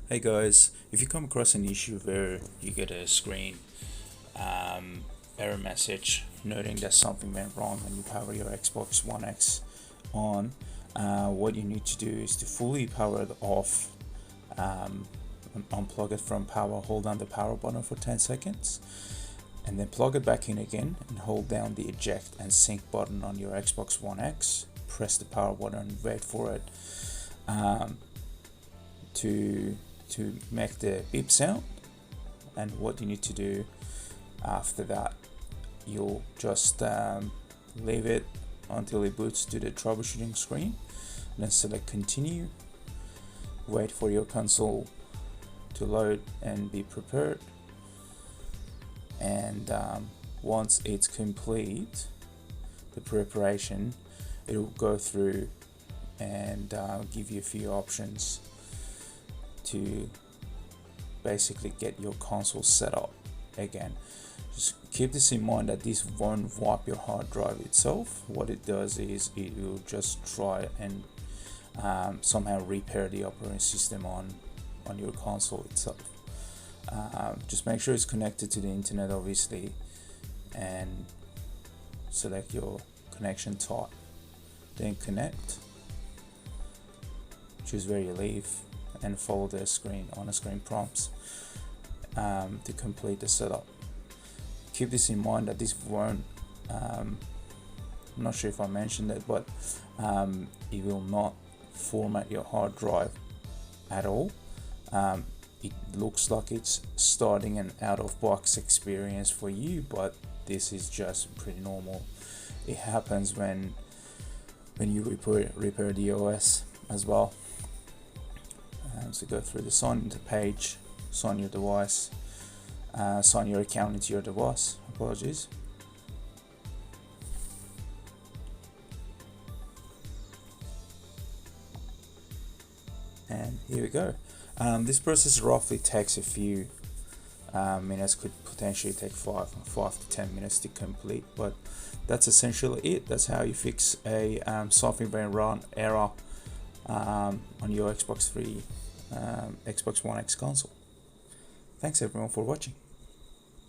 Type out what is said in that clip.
Hey guys, if you come across an issue where you get a screen error message noting that something went wrong when you power your Xbox One X on, what you need to do is to fully power it off, unplug it from power, hold down the power button for 10 seconds, and then plug it back in again and hold down the eject and sync button on your Xbox One X. Press the power button and wait for it to make the beep sound. And what you need to do after that, you'll just leave it until it boots to the troubleshooting screen, then select continue, wait for your console to load and be prepared, and once it's complete, the preparation, it will go through and give you a few options to basically get your console set up again. Just keep this in mind that this won't wipe your hard drive itself. What it does is it will just try and somehow repair the operating system on your console itself. Just make sure it's connected to the internet, obviously, and select your connection type, then connect, choose where you leave, and follow the on-screen prompts to complete the setup. Keep this in mind that this won't, I'm not sure if I mentioned it, but it will not format your hard drive at all. It looks like it's starting an out-of-box experience for you, but this is just pretty normal. It happens when you repair the OS as well. So go through the sign into page, sign your device, sign your account into your device. Apologies. And here we go. This process roughly takes a few minutes, could potentially take 5 to 10 minutes to complete, but that's essentially it. That's how you fix a software run error on your Xbox One X console. Thanks everyone for watching.